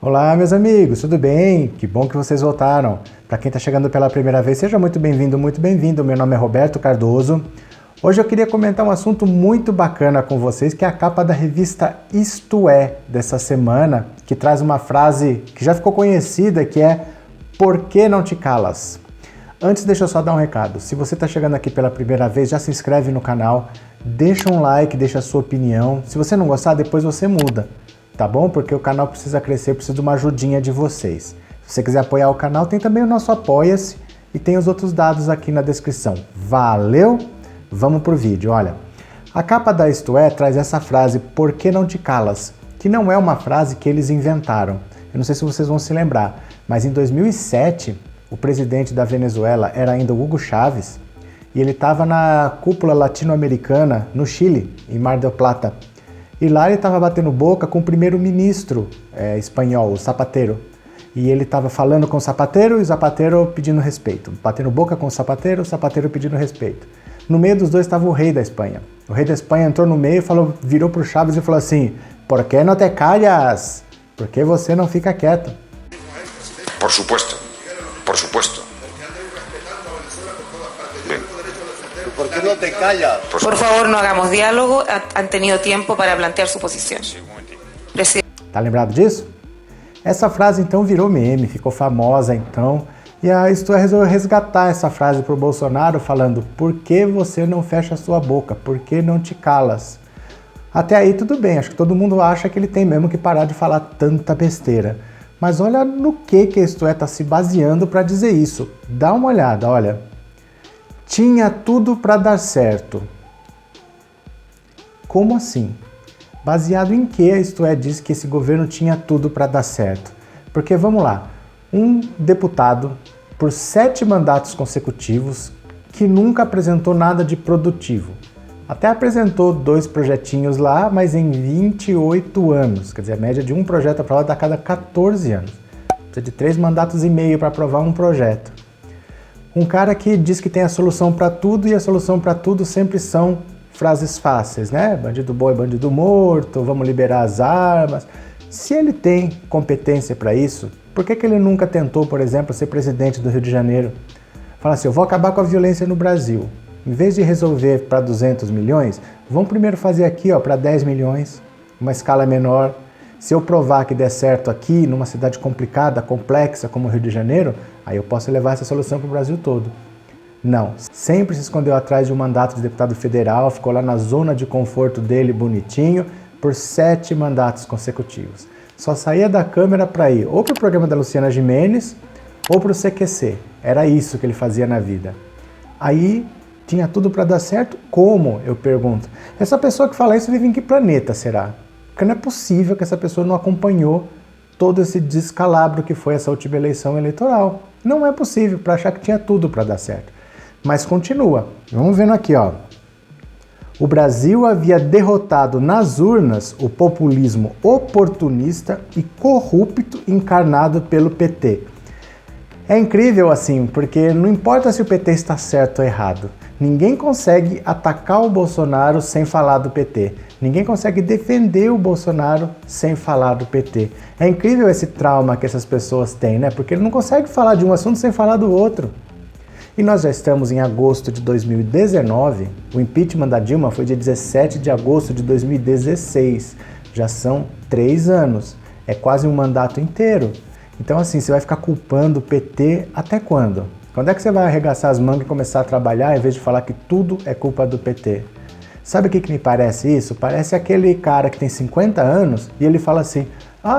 Olá, meus amigos, tudo bem? Que bom que vocês voltaram. Para quem está chegando pela primeira vez, seja muito bem-vindo, muito bem-vindo. Meu nome é Roberto Cardoso. Hoje eu queria comentar um assunto muito bacana com vocês, que é a capa da revista Isto É, dessa semana, que traz uma frase que já ficou conhecida, que é "Por que não te calas?". Antes, deixa eu só dar um recado. Se você está chegando aqui pela primeira vez, já se inscreve no canal, deixa um like, deixa a sua opinião. Se você não gostar, depois você muda. Tá bom? Porque o canal precisa crescer, precisa de uma ajudinha de vocês. Se você quiser apoiar o canal, tem também o nosso Apoia-se e tem os outros dados aqui na descrição. Valeu? Vamos pro vídeo, olha. A capa da Isto É traz essa frase, "Por que não te calas?", que não é uma frase que eles inventaram. Eu não sei se vocês vão se lembrar, mas em 2007, o presidente da Venezuela era ainda o Hugo Chávez e ele estava na cúpula latino-americana no Chile, em Mar del Plata. E lá ele estava batendo boca com o primeiro-ministro espanhol, o Zapatero. E ele estava falando com o Zapatero e o Zapatero pedindo respeito. Batendo boca com o Zapatero pedindo respeito. No meio dos dois estava o rei da Espanha. O rei da Espanha entrou no meio, virou para o Chaves e falou assim: "Por que não te callas? Por que você não fica quieto?". Por supuesto, por supuesto. Bien. ¿Por qué no te callas? Por favor, no hagamos diálogo. Han tenido tiempo para plantear su posición. Tá lembrado disso? Essa frase então virou meme, ficou famosa então. E a Isto É resolveu resgatar essa frase pro Bolsonaro falando: "Por que você não fecha a sua boca? Por que não te calas?". Até aí tudo bem, acho que todo mundo acha que ele tem mesmo que parar de falar tanta besteira. Mas olha no que a Isto É tá se baseando para dizer isso. Dá uma olhada, olha. Tinha tudo para dar certo. Como assim? Baseado em que a Isto É diz que esse governo tinha tudo para dar certo? Porque vamos lá, um deputado por 7 mandatos consecutivos que nunca apresentou nada de produtivo. Até apresentou 2 projetinhos lá, mas em 28 anos. Quer dizer, a média de um projeto aprovado a cada 14 anos. Precisa de 3 mandatos e meio para aprovar um projeto. Um cara que diz que tem a solução para tudo e a solução para tudo sempre são frases fáceis, né? Bandido bom é bandido morto, vamos liberar as armas. Se ele tem competência para isso, por que ele nunca tentou, por exemplo, ser presidente do Rio de Janeiro? Fala assim, eu vou acabar com a violência no Brasil. Em vez de resolver para 200 milhões, vamos primeiro fazer aqui para 10 milhões, uma escala menor. Se eu provar que der certo aqui, numa cidade complicada, complexa como o Rio de Janeiro, aí eu posso levar essa solução para o Brasil todo. Não, sempre se escondeu atrás de um mandato de deputado federal, ficou lá na zona de conforto dele, bonitinho, por 7 mandatos consecutivos. Só saía da Câmara para ir ou para o programa da Luciana Gimenez ou para o CQC. Era isso que ele fazia na vida. Aí tinha tudo para dar certo? Como? Eu pergunto. Essa pessoa que fala isso vive em que planeta, será? Porque não é possível que essa pessoa não acompanhou todo esse descalabro que foi essa última eleição eleitoral. Não é possível para achar que tinha tudo para dar certo. Mas continua. Vamos vendo aqui, ó. O Brasil havia derrotado nas urnas o populismo oportunista e corrupto encarnado pelo PT. É incrível assim, porque não importa se o PT está certo ou errado. Ninguém consegue atacar o Bolsonaro sem falar do PT. Ninguém consegue defender o Bolsonaro sem falar do PT. É incrível esse trauma que essas pessoas têm, né? Porque ele não consegue falar de um assunto sem falar do outro. E nós já estamos em agosto de 2019. O impeachment da Dilma foi dia 17 de agosto de 2016. Já são 3 anos. É quase um mandato inteiro. Então assim, você vai ficar culpando o PT até quando? Quando é que você vai arregaçar as mangas e começar a trabalhar em vez de falar que tudo é culpa do PT? Sabe o que me parece isso? Parece aquele cara que tem 50 anos e ele fala assim: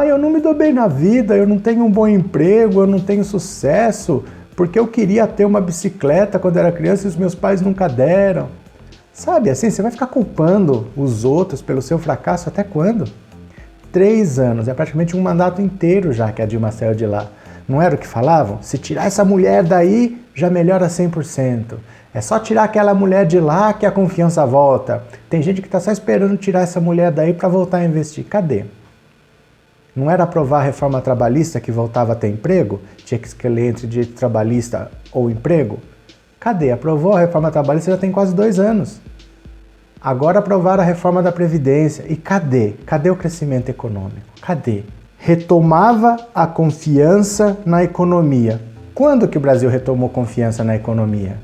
eu não me dou bem na vida, eu não tenho um bom emprego, eu não tenho sucesso, porque eu queria ter uma bicicleta quando era criança e os meus pais nunca deram. Sabe, assim, você vai ficar culpando os outros pelo seu fracasso até quando? 3 anos, é praticamente um mandato inteiro já que a Dilma saiu de lá. Não era o que falavam? Se tirar essa mulher daí, já melhora 100%. É só tirar aquela mulher de lá que a confiança volta. Tem gente que está só esperando tirar essa mulher daí para voltar a investir. Cadê? Não era aprovar a reforma trabalhista que voltava a ter emprego? Tinha que escolher entre direito trabalhista ou emprego? Cadê? Aprovou a reforma trabalhista já tem quase 2 anos. Agora aprovaram a reforma da Previdência. E cadê? Cadê o crescimento econômico? Cadê? retomava a confiança na economia. Quando que o Brasil retomou confiança na economia?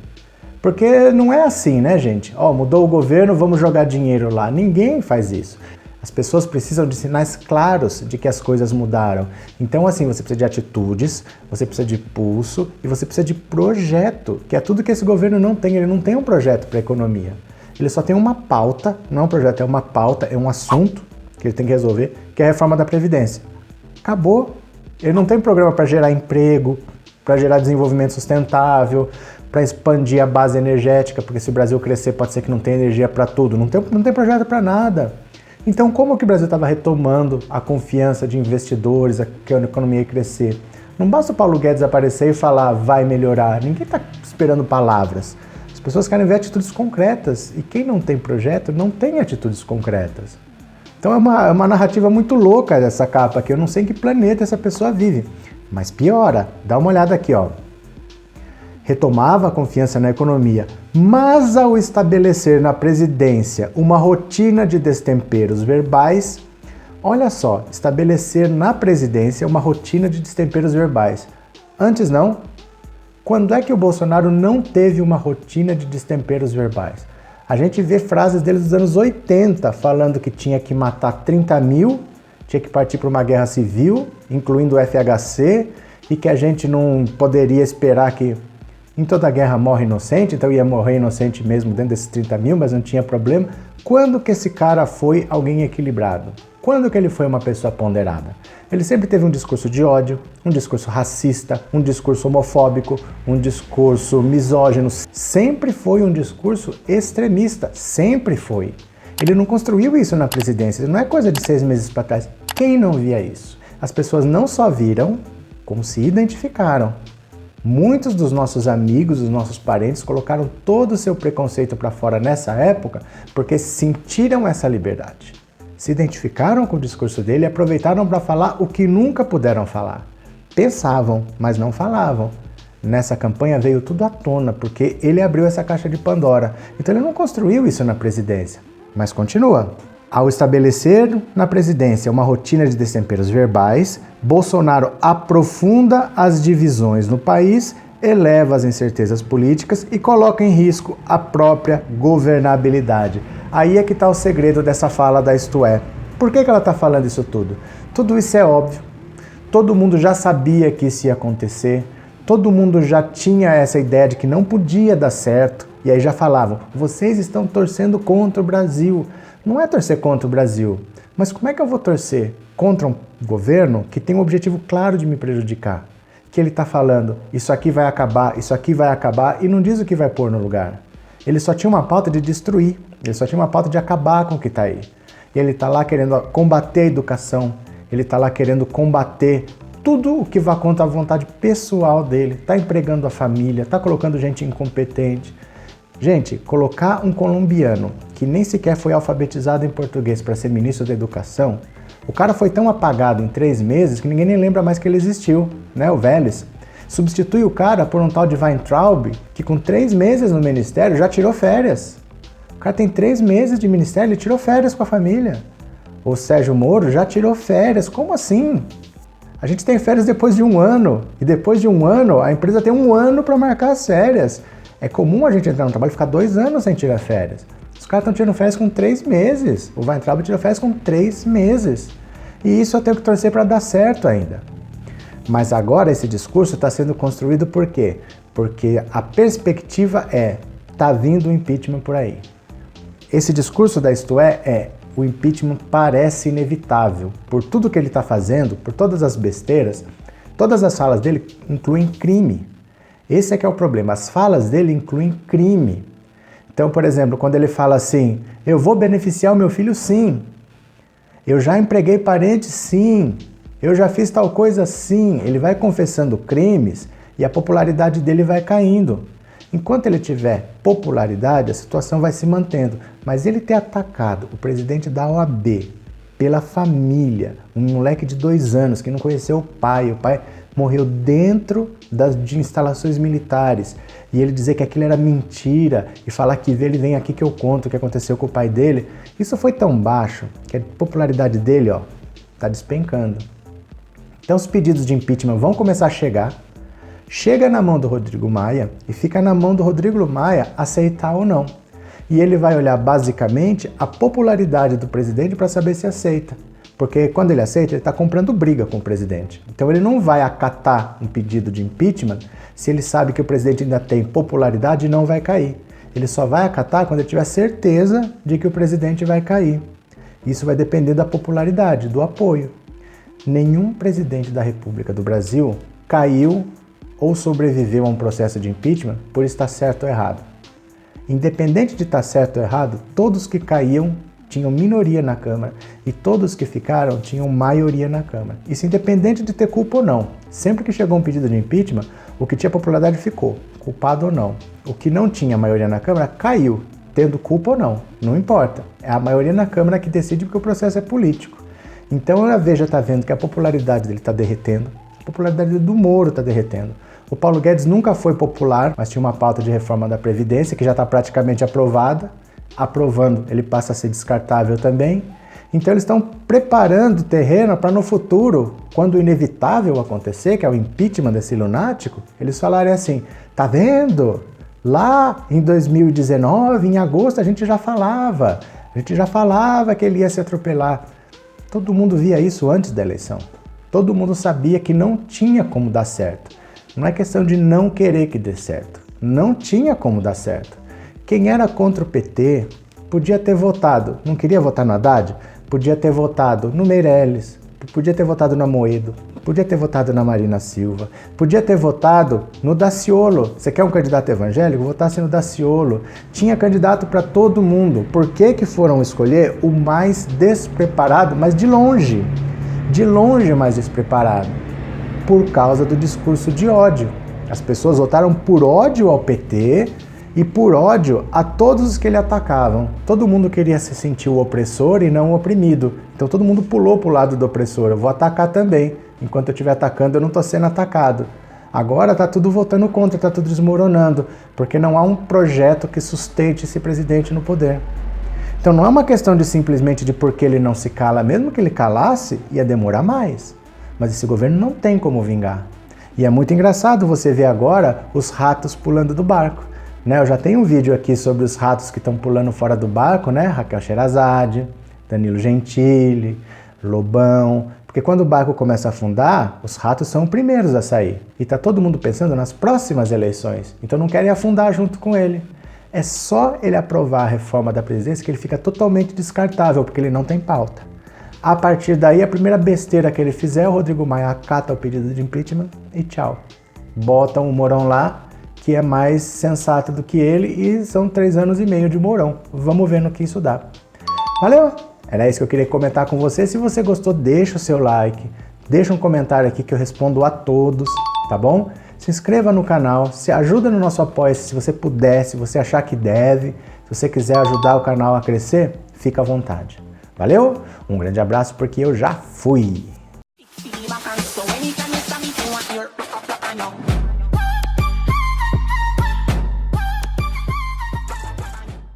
Porque não é assim, né, gente? Mudou o governo, vamos jogar dinheiro lá. Ninguém faz isso. As pessoas precisam de sinais claros de que as coisas mudaram. Então, assim, você precisa de atitudes, você precisa de pulso e você precisa de projeto, que é tudo que esse governo não tem. Ele não tem um projeto para a economia. Ele só tem uma pauta, não é um projeto, é uma pauta, é um assunto que ele tem que resolver, que é a reforma da Previdência. Acabou. Ele não tem programa para gerar emprego, para gerar desenvolvimento sustentável, para expandir a base energética, porque se o Brasil crescer pode ser que não tenha energia para tudo. Não tem projeto para nada. Então, como que o Brasil estava retomando a confiança de investidores, que a economia ia crescer? Não basta o Paulo Guedes aparecer e falar vai melhorar. Ninguém está esperando palavras. As pessoas querem ver atitudes concretas. E quem não tem projeto não tem atitudes concretas. Então é uma narrativa muito louca essa capa aqui. Eu não sei em que planeta essa pessoa vive. Mas piora. Dá uma olhada aqui, ó. Retomava a confiança na economia, mas ao estabelecer na presidência uma rotina de destemperos verbais, olha só, estabelecer na presidência uma rotina de destemperos verbais. Antes não? Quando é que o Bolsonaro não teve uma rotina de destemperos verbais? A gente vê frases dele dos anos 80 falando que tinha que matar 30 mil, tinha que partir para uma guerra civil, incluindo o FHC, e que a gente não poderia esperar que em toda guerra morre inocente, então ia morrer inocente mesmo dentro desses 30 mil, mas não tinha problema. Quando que esse cara foi alguém equilibrado? Quando que ele foi uma pessoa ponderada? Ele sempre teve um discurso de ódio, um discurso racista, um discurso homofóbico, um discurso misógino. Sempre foi um discurso extremista, sempre foi. Ele não construiu isso na presidência, não é coisa de 6 meses para trás. Quem não via isso? As pessoas não só viram, como se identificaram. Muitos dos nossos amigos, dos nossos parentes, colocaram todo o seu preconceito para fora nessa época porque sentiram essa liberdade. Se identificaram com o discurso dele e aproveitaram para falar o que nunca puderam falar. Pensavam, mas não falavam. Nessa campanha veio tudo à tona porque ele abriu essa caixa de Pandora. Então ele não construiu isso na presidência, mas continua. Ao estabelecer na presidência uma rotina de destemperos verbais, Bolsonaro aprofunda as divisões no país, eleva as incertezas políticas e coloca em risco a própria governabilidade. Aí é que está o segredo dessa fala da Isto É. Por que ela está falando isso tudo? Tudo isso é óbvio. Todo mundo já sabia que isso ia acontecer. Todo mundo já tinha essa ideia de que não podia dar certo. E aí já falavam, vocês estão torcendo contra o Brasil. Não é torcer contra o Brasil, mas como é que eu vou torcer contra um governo que tem um objetivo claro de me prejudicar? Que ele está falando, isso aqui vai acabar e não diz o que vai pôr no lugar. Ele só tinha uma pauta de destruir, ele só tinha uma pauta de acabar com o que está aí. E ele está lá querendo combater a educação, ele está lá querendo combater tudo o que vai contra a vontade pessoal dele, está empregando a família, está colocando gente incompetente. Gente, colocar um colombiano que nem sequer foi alfabetizado em português para ser ministro da Educação, o cara foi tão apagado em 3 meses que ninguém nem lembra mais que ele existiu, né? O Vélez. Substitui o cara por um tal de Weintraub, que com 3 meses no ministério já tirou férias. O cara tem 3 meses de ministério, ele tirou férias com a família. O Sérgio Moro já tirou férias, como assim? A gente tem férias depois de 1 ano, e depois de 1 ano, a empresa tem 1 ano para marcar as férias. É comum a gente entrar no trabalho e ficar 2 anos sem tirar férias. Os caras estão tirando férias com 3 meses. O Weintraub tirou férias com 3 meses. E isso eu tenho que torcer para dar certo ainda. Mas agora esse discurso está sendo construído por quê? Porque a perspectiva tá vindo o impeachment por aí. Esse discurso da Isto É o impeachment parece inevitável. Por tudo que ele está fazendo, por todas as besteiras, todas as falas dele incluem crime. Esse é que é o problema, as falas dele incluem crime. Então, por exemplo, quando ele fala assim, eu vou beneficiar o meu filho sim, eu já empreguei parente sim, eu já fiz tal coisa sim, ele vai confessando crimes e a popularidade dele vai caindo. Enquanto ele tiver popularidade, a situação vai se mantendo, mas ele ter atacado o presidente da OAB pela família, um moleque de 2 anos que não conheceu o pai morreu dentro de instalações militares, e ele dizer que aquilo era mentira e falar que ele vem aqui que eu conto o que aconteceu com o pai dele, isso foi tão baixo que a popularidade dele tá despencando. Então os pedidos de impeachment vão começar a chegar, chega na mão do Rodrigo Maia e fica na mão do Rodrigo Maia aceitar ou não. E ele vai olhar basicamente a popularidade do presidente para saber se aceita. Porque quando ele aceita, ele está comprando briga com o presidente. Então ele não vai acatar um pedido de impeachment se ele sabe que o presidente ainda tem popularidade e não vai cair. Ele só vai acatar quando ele tiver certeza de que o presidente vai cair. Isso vai depender da popularidade, do apoio. Nenhum presidente da República do Brasil caiu ou sobreviveu a um processo de impeachment por estar certo ou errado. Independente de estar certo ou errado, todos que caíam tinham minoria na Câmara e todos que ficaram tinham maioria na Câmara. Isso independente de ter culpa ou não. Sempre que chegou um pedido de impeachment, o que tinha popularidade ficou, culpado ou não. O que não tinha maioria na Câmara caiu, tendo culpa ou não. Não importa. É a maioria na Câmara que decide porque o processo é político. Então a Veja está vendo que a popularidade dele está derretendo, a popularidade do Moro está derretendo. O Paulo Guedes nunca foi popular, mas tinha uma pauta de reforma da Previdência que já está praticamente aprovada. Aprovando, ele passa a ser descartável também. Então eles estão preparando o terreno para no futuro, quando o inevitável acontecer, que é o impeachment desse lunático, eles falarem assim, tá vendo? Lá em 2019, em agosto, a gente já falava que ele ia se atropelar. Todo mundo via isso antes da eleição. Todo mundo sabia que não tinha como dar certo. Não é questão de não querer que dê certo. Não tinha como dar certo. Quem era contra o PT podia ter votado, não queria votar no Haddad? Podia ter votado no Meirelles, podia ter votado no Amoedo, podia ter votado na Marina Silva, podia ter votado no Daciolo. Você quer um candidato evangélico? Votasse no Daciolo. Tinha candidato para todo mundo. Por que foram escolher o mais despreparado, mas de longe o mais despreparado? Por causa do discurso de ódio. As pessoas votaram por ódio ao PT e por ódio a todos os que ele atacavam. Todo mundo queria se sentir o opressor e não o oprimido. Então todo mundo pulou para o lado do opressor. Eu vou atacar também. Enquanto eu estiver atacando, eu não estou sendo atacado. Agora está tudo votando contra, está tudo desmoronando, porque não há um projeto que sustente esse presidente no poder. Então não é uma questão de simplesmente de porque ele não se cala. Mesmo que ele calasse, ia demorar mais. Mas esse governo não tem como vingar. E é muito engraçado você ver agora os ratos pulando do barco. Eu já tenho um vídeo aqui sobre os ratos que estão pulando fora do barco, né? Raquel Sherazade, Danilo Gentili, Lobão. Porque quando o barco começa a afundar, os ratos são os primeiros a sair. E está todo mundo pensando nas próximas eleições. Então não querem afundar junto com ele. É só ele aprovar a reforma da presidência que ele fica totalmente descartável, porque ele não tem pauta. A partir daí, a primeira besteira que ele fizer, o Rodrigo Maia acata o pedido de impeachment e tchau. Botam o Mourão lá, que é mais sensato do que ele, e são 3 anos e meio de Mourão. Vamos ver no que isso dá. Valeu! Era isso que eu queria comentar com você. Se você gostou, deixa o seu like, deixa um comentário aqui que eu respondo a todos, tá bom? Se inscreva no canal, se ajuda no nosso apoia-se se você puder, se você achar que deve. Se você quiser ajudar o canal a crescer, fica à vontade. Valeu? Um grande abraço porque eu já fui!